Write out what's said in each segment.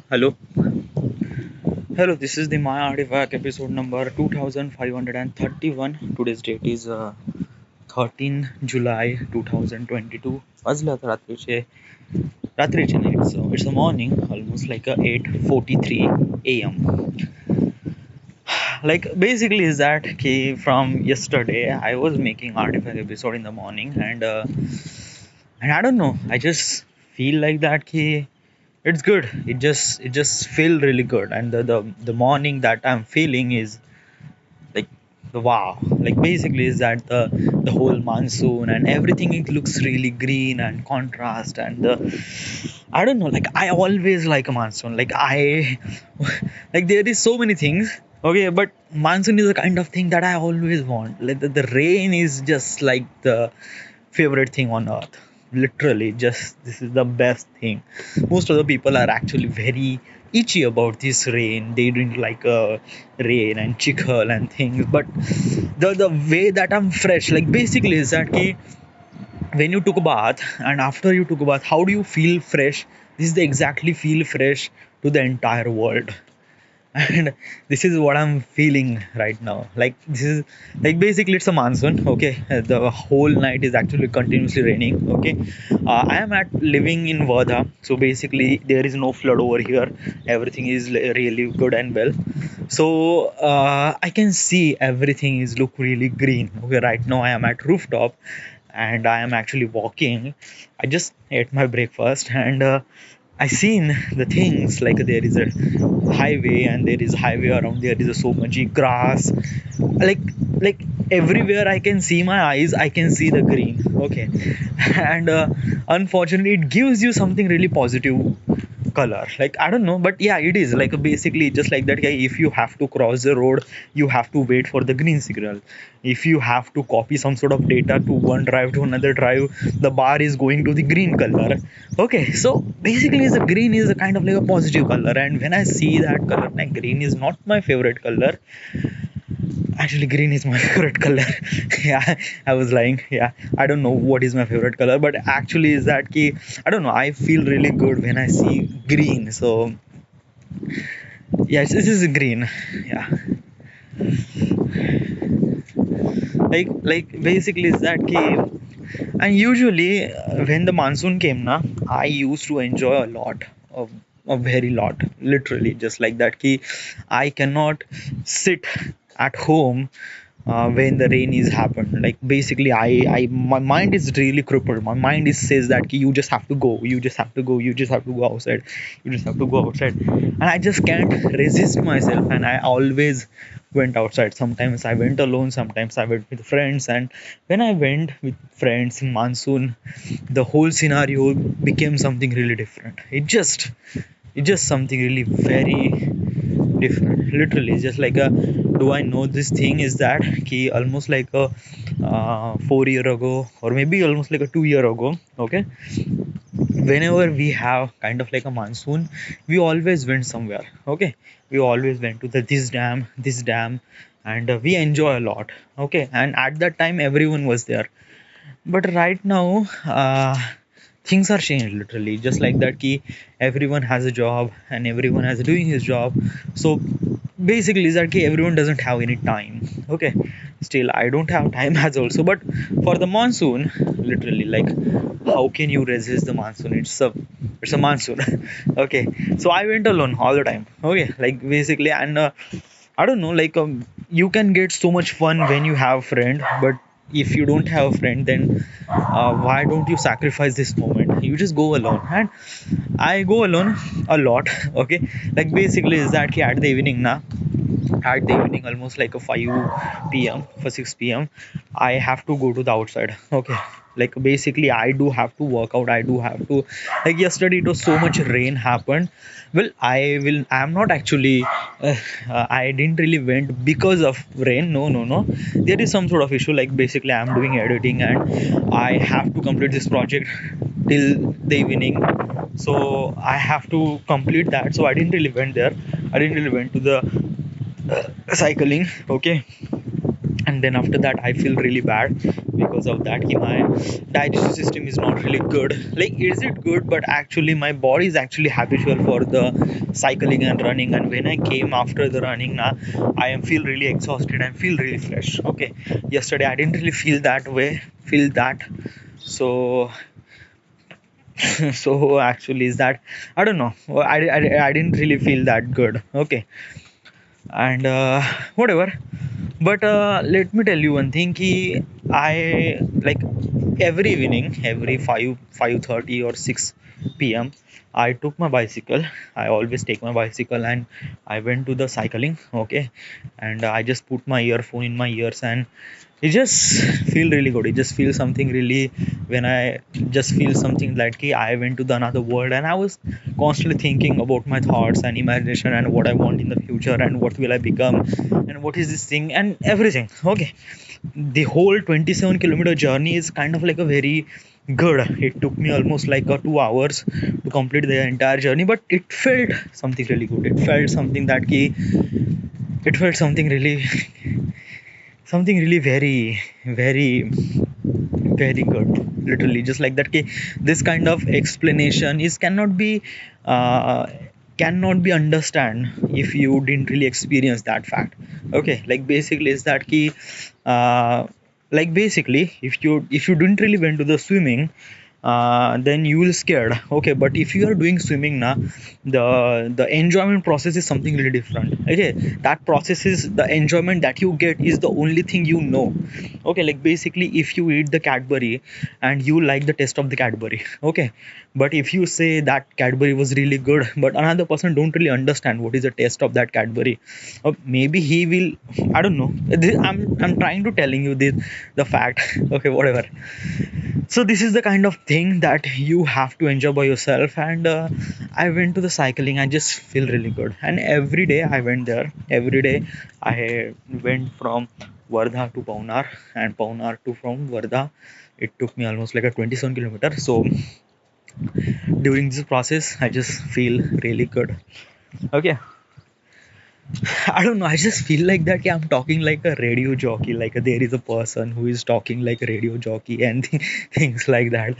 Hello. Hello, this is the My Artifact episode number 2531. Today's date is 13 July 2022. वाजले आता रात्रीचे night, so it's the morning, almost like 8:43 a.m. Like basically is that from yesterday I was making Artifact episode in the morning and I don't know, I just feel like that it's good. It just feel really good, and the morning that I'm feeling is like the wow. Like basically is that the whole monsoon and everything, it looks really green and contrast, and the I don't know, like I always like a monsoon. Like I like there is so many things. Okay, but monsoon is the kind of thing that I always want. Like the rain is just like the favorite thing on earth. Literally, just this is the best thing. Most of the people are actually very itchy about this rain. They drink like rain and chikhal and things. But the way that I'm fresh, like basically is that when you took a bath and after you took a bath, how do you feel fresh? This is the exactly feel fresh to the entire world. And this is what I'm feeling right now. Like this is like basically it's a monsoon. Okay, the whole night is actually continuously raining. Okay, I am at living in Verda, so basically there is no flood over here. Everything is really good and well. So I can see everything is look really green. Okay, right now I am at rooftop and I am actually walking. I just ate my breakfast and I seen the things like there is a highway and there is highway around there is so much grass, like like everywhere I can see my eyes, I can see the green. Okay, and unfortunately it gives you something really positive color. Like I don't know, but yeah, it is like basically just like that. Yeah, if you have to cross the road, you have to wait for the green signal. If you have to copy some sort of data to one drive to another drive, the bar is going to the green color. Okay, so basically the green is a kind of like a positive color, and when I see that color, like green is not my favorite color. Actually, green is my favorite color. Yeah, I was lying. Yeah, I don't know what is my favorite color, but actually is that I don't know. I feel really good when I see green. So yes, this is green. Yeah, like basically is that and usually when the monsoon came na, I used to enjoy a lot of a very lot, literally just like that I cannot sit at home when the rain is happened. Like basically I my mind is really crippled. My mind is says that you just have to go, you just have to go, you just have to go outside, you just have to go outside, and I just can't resist myself, and I always went outside. Sometimes I went alone, sometimes I went with friends, and when I went with friends in monsoon, the whole scenario became something really different. It just something really very different. Literally just like a do I know this thing is that almost like a 4 year ago, or maybe almost like a 2 year ago. Okay, whenever we have kind of like a monsoon, we always went somewhere. Okay, we always went to the this dam, and we enjoy a lot. Okay, and at that time everyone was there, but right now things are changed. Literally just like that everyone has a job and everyone has doing his job. So basically is that everyone doesn't have any time. Okay, still I don't have time as also, but for the monsoon, literally like how can you resist the monsoon? It's a monsoon. Okay, so I went alone all the time. Okay, like basically, and I don't know, like you can get so much fun when you have a friend, but if you don't have a friend, then why don't you sacrifice this moment? You just go alone, and I go alone a lot. Okay, like basically is that at the evening now, at the evening almost like a 5 p.m. for 6 p.m. I have to go to the outside. Okay, like basically I do have to work out, I do have to, like yesterday it was so much rain happened. Well, I'm not actually I didn't really went because of rain. No, no, no, there is some sort of issue. Like basically I'm doing editing and I have to complete this project till the evening, so I have to complete that. So I didn't really went there, I didn't really went to the cycling. Okay, and then after that I feel really bad because of that my digestive system is not really good. Like, is it good, but actually my body is actually habitual for the cycling and running, and when I came after the running now, I am feel really exhausted and feel really fresh. Okay, yesterday I didn't really feel that. So so actually is that, I don't know, I didn't really feel that good. Okay, and whatever. But let me tell you one thing, ki I like every evening, every 5:30 or 6 p.m. I took my bicycle. I always take my bicycle and I went to the cycling. Okay, and I just put my earphone in my ears, and it just feel really good. It just feels something really, when I just feel something like I went to the another world, and I was constantly thinking about my thoughts and imagination and what I want in the future and what will I become and what is this thing and everything. Okay, the whole 27-kilometer journey is kind of like a very good. It took me almost like 2 hours to complete the entire journey, but it felt something really good. It felt something that key. It felt something really very, very, very good. Literally, just like that. This kind of explanation is uh, cannot be understand if you didn't really experience that fact. Okay, like basically is that key. Uh, like basically, if you didn't really went to the swimming, then you will scared. Okay, but if you are doing swimming now, the enjoyment process is something really different. Okay, that process is the enjoyment that you get is the only thing you know. Okay, like basically if you eat the Cadbury and you like the taste of the Cadbury, okay, but if you say that Cadbury was really good, but another person don't really understand what is the taste of that Cadbury, maybe he will, I don't know. I'm trying to telling you the fact. Okay, whatever. So this is the kind of thing that you have to enjoy by yourself. And I went to the cycling. I just feel really good, and every day I went there. Every day I went from Wardha to Paunar, and Paunar to from Wardha. It took me almost like a 27 kilometer. So during this process I just feel really good. Okay, I don't know. I just feel like that. Yeah, I'm talking like a radio jockey. Like there is a person who is talking like a radio jockey and things like that.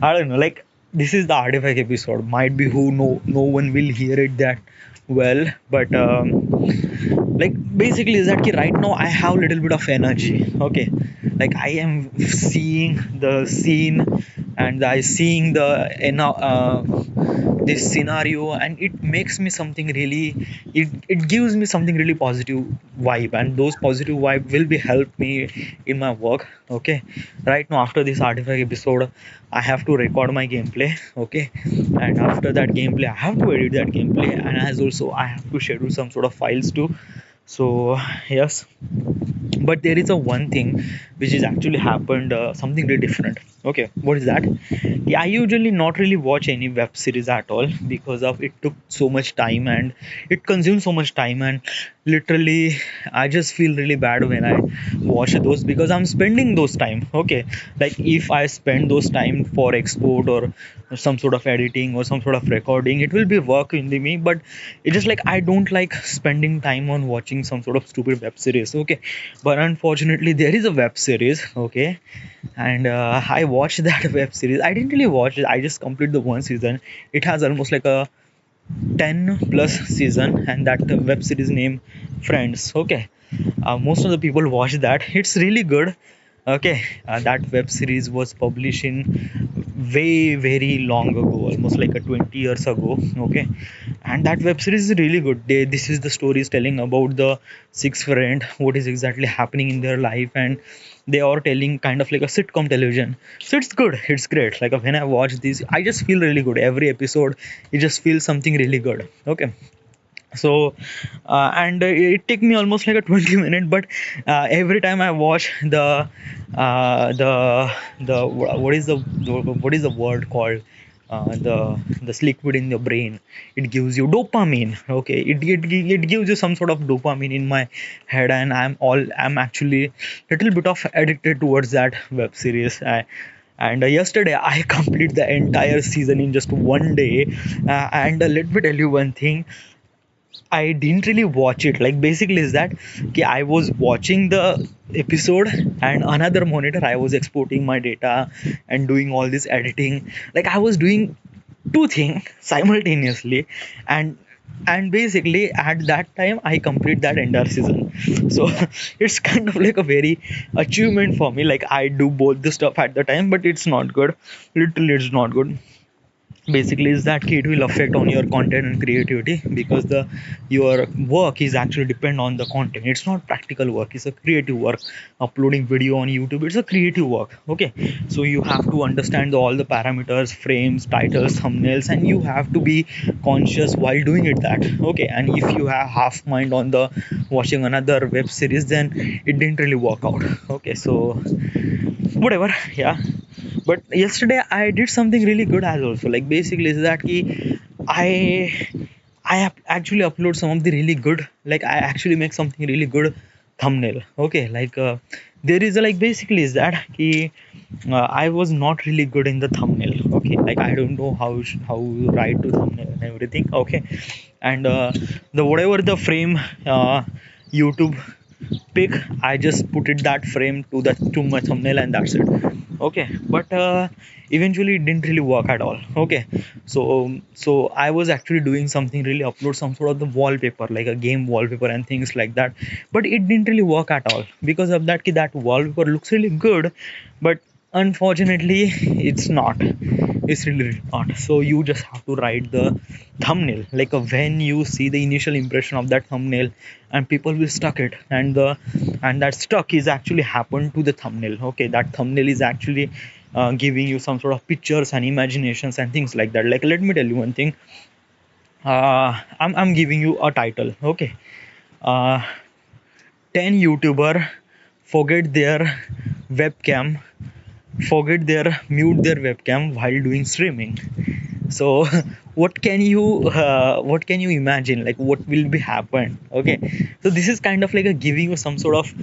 I don't know. Like this is the artifact episode. Might be who no one will hear it that well, but like basically is that right now I have little bit of energy. Okay, like I am seeing the scene and I seeing the this scenario, and it makes me something really, it gives me something really positive vibe, and those positive vibe will be help me in my work. Okay, right now after this artifact episode I have to record my gameplay. Okay, and after that gameplay I have to edit that gameplay, and as also I have to schedule some sort of files too. So yes, but there is a one thing which is actually happened, something really different. Okay, what is that? Yeah, I usually not really watch any web series at all because of it took so much time and it consumes so much time, and literally I just feel really bad when I watch those because I'm spending those time. Okay, like if I spend those time for export or some sort of editing or some sort of recording, it will be work in the me. But it's just like I don't like spending time on watching some sort of stupid web series. Okay, but unfortunately there is a web series. Okay, and I watched that web series. I didn't really watch it, I just completed the one season. It has almost like a 10 plus season, and that web series name Friends. Okay, most of the people watch that. It's really good. Okay, that web series was published in way very long ago, almost like a 20 years ago. Okay, and that web series is really good. This is the story is telling about the six friend, what is exactly happening in their life, and they are telling kind of like a sitcom television. So it's good, it's great. Like when I watch this I just feel really good. Every episode it just feels something really good. Okay, so and it take me almost like a 20 minute, but every time I watch the what is the word called, this liquid in the brain, it gives you dopamine. Okay, it gives you some sort of dopamine in my head, and I'm actually little bit of addicted towards that web series. And yesterday I complete the entire season in just one day. And let me tell you one thing, I didn't really watch it. Like basically is that okay, I was watching the episode and another monitor I was exporting my data and doing all this editing. Like I was doing two things simultaneously, and basically at that time I complete that entire season. So it's kind of like a very achievement for me. Like I do both the stuff at the time, but it's not good. Literally, it's not good. Basically is that it will affect on your content and creativity, because the your work is actually depend on the content. It's not practical work, it's a creative work. Uploading video on YouTube, it's a creative work. Okay, so you have to understand all the parameters, frames, titles, thumbnails, and you have to be conscious while doing it that. Okay, and if you have half mind on the watching another web series, then it didn't really work out. Okay, so whatever, yeah. But yesterday I did something really good as also. Like basically is that ki i actually upload some of the really good, like I actually make something really good thumbnail. Okay, like there is a, like basically is that ki I was not really good in the thumbnail. Okay, like I don't know how you write to thumbnail and everything. Okay, and the whatever the frame YouTube pick, I just put it that frame to my thumbnail, and that's it. Okay, but eventually it didn't really work at all. Okay, so I was actually doing something really, upload some sort of the wallpaper, like a game wallpaper and things like that, but it didn't really work at all because of that that wallpaper looks really good, but unfortunately it's not. It's really not. So you just have to write the thumbnail, like when you see the initial impression of that thumbnail, and people will stuck it, and the and that stuck is actually happened to the thumbnail. Okay, that thumbnail is actually giving you some sort of pictures and imaginations and things like that. Like let me tell you one thing. I'm giving you a title. Okay, uh, 10 YouTuber forget their webcam, forget their mute their webcam while doing streaming. So what can you imagine, like what will be happen? Okay, so this is kind of like a giving you some sort of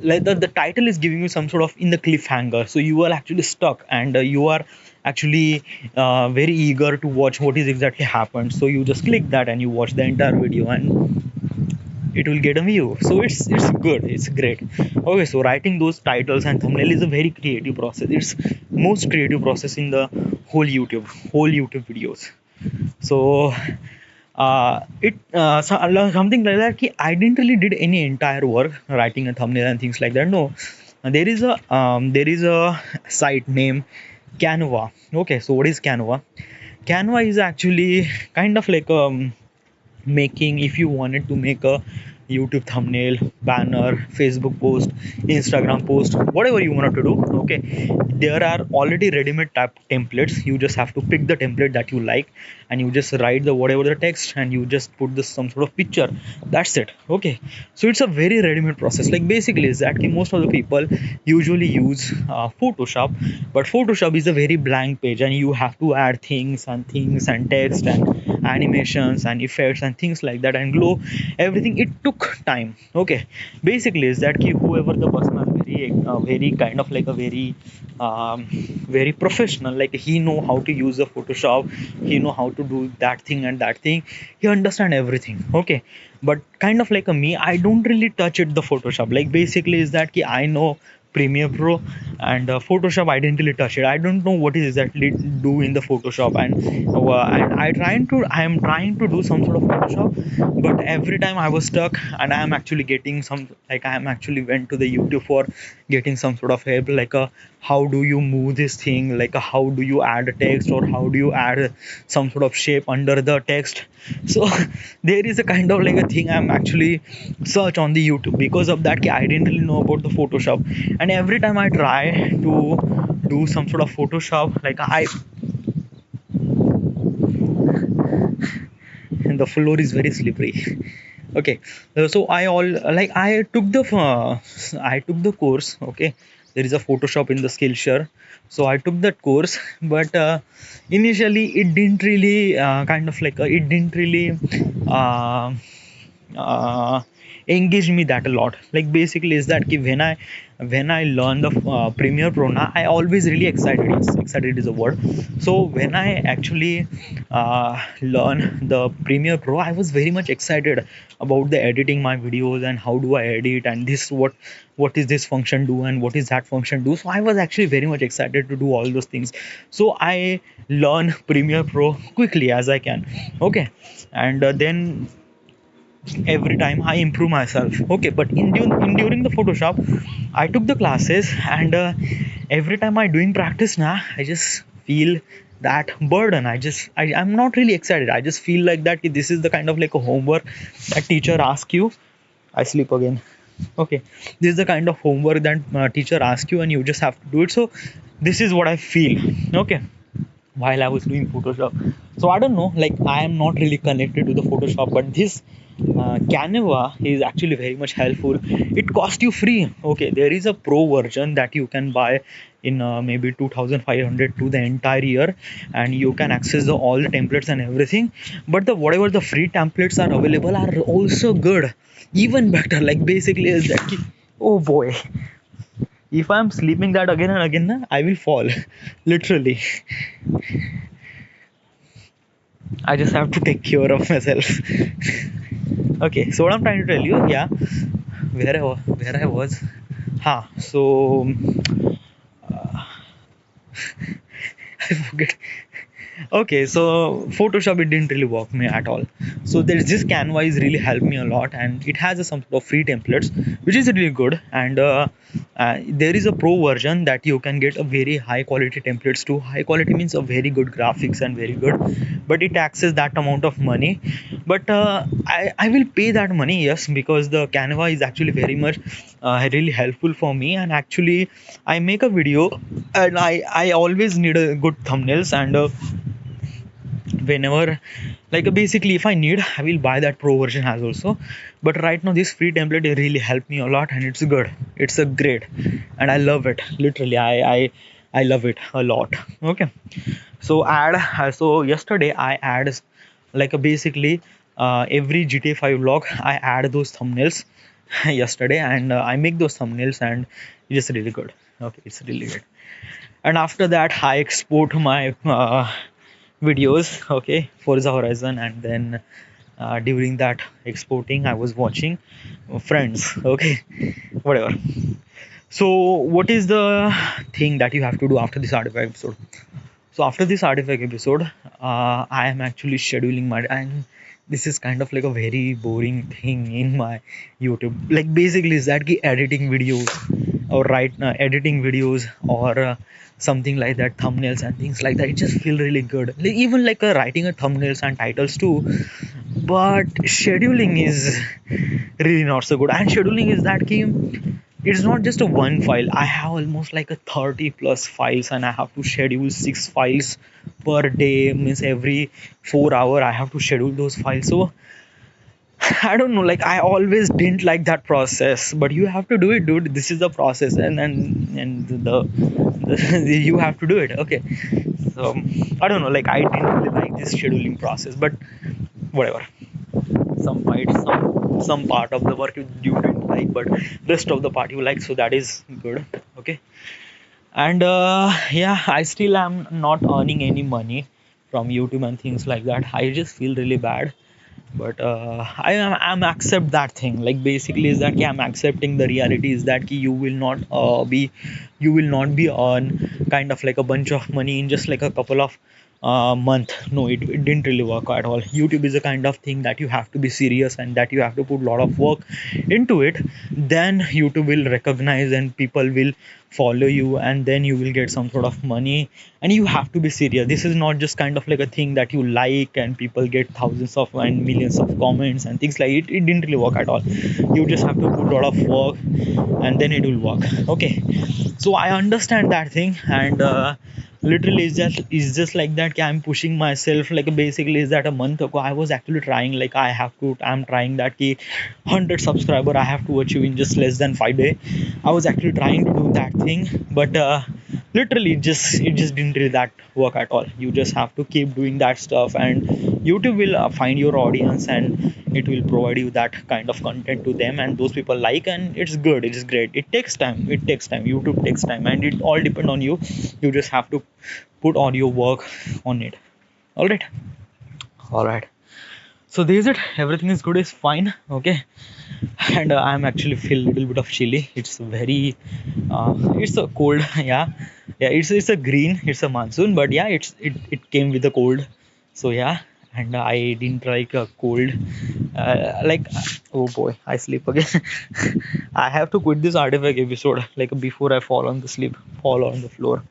like the title is giving you some sort of in the cliffhanger, so you are actually stuck, and you are actually very eager to watch what is exactly happened. So you just click that and you watch the entire video, and it will get a view. So it's good, it's great. Okay, so writing those titles and thumbnail is a very creative process. It's most creative process in the whole youtube videos. So it something like that ki I didn't really did any entire work writing a thumbnail and things like that. No, there is a site named Canva. Okay, so what is Canva? Canva is actually kind of like making, if you wanted to make a YouTube thumbnail, banner, Facebook post, Instagram post, whatever you wanted to do. Okay, there are already ready-made templates. You just have to pick the template that you like, and you just write the whatever the text, and you just put this some sort of picture. That's it. Okay, so it's a very ready-made process. Like basically is that most of the people usually use Photoshop, but Photoshop is a very blank page, and you have to add things and text and animations and effects and things like that, and glow everything. It took time. Okay, basically is that whoever the person is very kind of like a very professional, like he know how to use the Photoshop, he know how to do that thing and that thing, he understand everything. Okay, but kind of like a me, I don't really touch it the Photoshop. Like basically is that I know Premiere Pro, and Photoshop I didn't really touch it. I don't know what is exactly do in the Photoshop, and I am trying to do some sort of Photoshop, but every time I was stuck, and I am actually getting some, like I am actually went to the YouTube for getting some sort of help, like how do you move this thing, like how do you add a text, or how do you add some sort of shape under the text. So there is a kind of like a thing I'm actually search on the YouTube. Because of that I didn't really know about the Photoshop, and every time I try to do some sort of Photoshop, like I and the floor is very slippery. Okay, so I all like I took the course. Okay, there is a Photoshop in the Skillshare, so I took that course, but initially it didn't really kind of like it didn't really uh, engage me that a lot. Like basically is that when I when I learned the Premiere Pro, now I always really excited. Yes, excited is a word. So when I actually learn the Premiere Pro, I was very much excited about the editing my videos and how do I edit, and this what is this function do and what is that function do. So I was actually very much excited to do all those things. So I learn Premiere Pro quickly as I can. Okay, and then every time I improve myself. Okay, but during the Photoshop, I took the classes, and every time I doing practice now, I just feel that burden. I'm not really excited. I just feel like that this is the kind of like a homework a teacher asks you. I sleep again. Okay, this is the kind of homework that teacher asks you, and you just have to do it. So this is what I feel. Okay, while I was doing Photoshop. So I don't know, like I am not really connected to the Photoshop, but this Canva is actually very much helpful. It costs you free. Okay, there is a pro version that you can buy in maybe 2500 to the entire year, and you can access all the templates and everything. But the whatever the free templates are available are also good, even better. Like basically is that oh boy, if I'm sleeping that again and again, na, I will fall. Literally. I just have to take care of myself. Okay, so what I'm trying to tell you, yeah, where I was, so I forget. Okay, so Photoshop, it didn't really work me at all. So there's this Canva is really helped me a lot, and it has some sort of free templates which is really good. And there is a pro version that you can get a very high quality templates too. High quality means a very good graphics and very good, but it taxes that amount of money. But I will pay that money, yes, because the Canva is actually very much really helpful for me. And actually I make a video, and I always need a good thumbnails, and whenever, like basically if I need, I will buy that pro version as also. But right now this free template, it really helped me a lot, and it's good, it's a great, and I love it. Literally I love it a lot. Okay, so so yesterday I add like a basically every GTA 5 vlog I add those thumbnails yesterday, and I make those thumbnails, and it's really good. Okay, it's really good. And after that I export my videos, okay, Forza Horizon. And then during that exporting, I was watching Friends. Okay, whatever. So what is the thing that you have to do after this artifact episode? So after this artifact episode, I am actually scheduling my, and this is kind of like a very boring thing in my YouTube. Like basically is that editing videos, or editing videos, or something like that, thumbnails and things like that. It just feel really good. Like, even like writing a thumbnails and titles too. But scheduling is really not so good. And scheduling is that game, it's not just a one file. I have almost like a 30 plus files, and I have to schedule 6 files per day. Means every 4 hour I have to schedule those files. So I don't know, like I always didn't like that process, but you have to do it, dude. This is the process, and the you have to do it. Okay, so I don't know, like I didn't really like this scheduling process, but whatever. Some part of the work you didn't like, but rest of the part you like, so that is good. Okay, and yeah, I still am not earning any money from YouTube and things like that. I just feel really bad, but I'm accept that thing. Like basically is that I'm accepting the reality is that you will not you will not be earn kind of like a bunch of money in just like a couple of month. No, it didn't really work at all. YouTube is a kind of thing that you have to be serious, and that you have to put a lot of work into it. Then YouTube will recognize, and people will follow you, and then you will get some sort of money. And you have to be serious. This is not just kind of like a thing that you like and people get thousands of and millions of comments and things like it didn't really work at all. You just have to put a lot of work, and then it will work. Okay, so I understand that thing. And literally it's just like that. I'm pushing myself. Like basically is that a month ago I was actually trying, like I'm trying that 100 subscriber I have to achieve in just less than 5 days. I was actually trying to do that thing, but literally it just didn't really that work at all. You just have to keep doing that stuff, and YouTube will find your audience, and it will provide you that kind of content to them, and those people like, and it's good, it's great. It takes time, YouTube takes time, and it all depend on you. You just have to put all your work on it. All right. All right. So this is it. Everything is good, is fine. Okay. And I'm actually feel a little bit of chilly. It's very it's a cold. Yeah. Yeah, it's a green, it's a monsoon, but yeah, it came with a cold. So yeah. And I didn't like a cold, like, oh boy, I sleep again. I have to quit this artifact episode like before I fall on the sleep, fall on the floor.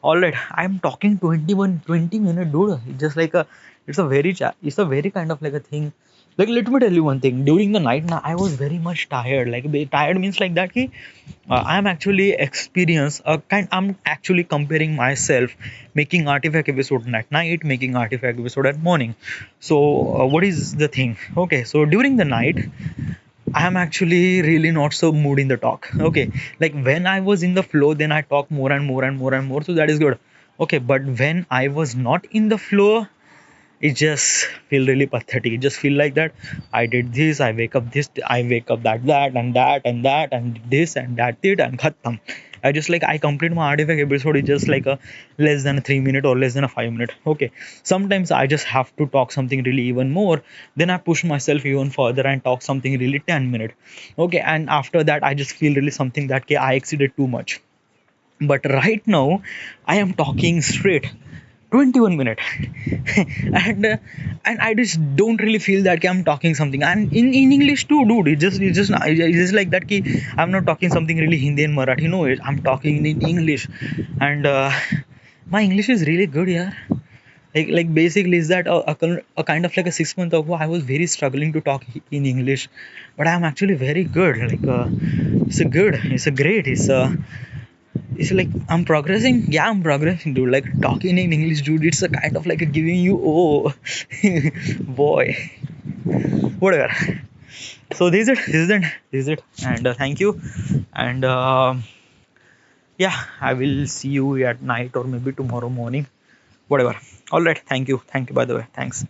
All right, I'm talking 20 minute, dude. It's just like a, it's a very kind of like a thing. Like, let me tell you one thing. During the night, now I was very much tired. Like, tired means like that. Ki, I'm actually experience a kind. I'm actually comparing myself making artifact episode at night, making artifact episode at morning. So, what is the thing? Okay, so during the night, I am actually really not so mood in the talk. Okay, like when I was in the flow, then I talk more and more and more and more. So that is good. Okay, but when I was not in the flow, it just feel really pathetic. It just feel like that I did this, I wake up this, I wake up that and that and that and this and that did and khatam. I just like I complete my artifact episode is just like a less than a 3 minute or less than a 5 minute. Okay, sometimes I just have to talk something really even more, then I push myself even further and talk something really 10 minute. Okay, and after that I just feel really something that, okay, I exceeded too much. But right now I am talking straight 21 minute. and and I just don't really feel that, I'm talking something, and in English too, dude. It's just like that ki, I'm not talking something really Hindi and Marathi. No, I'm talking in English. And my English is really good, yeah. Like basically is that a kind of like a 6 month ago I was very struggling to talk in English, but I'm actually very good. Like, it's a good, it's a great, it's like I'm progressing. Yeah, I'm progressing, dude. Like talking in English, dude. It's a kind of like a giving you, oh, boy, whatever. So this is it. This is it. And thank you. And yeah, I will see you at night or maybe tomorrow morning. Whatever. All right. Thank you. Thank you. By the way, thanks.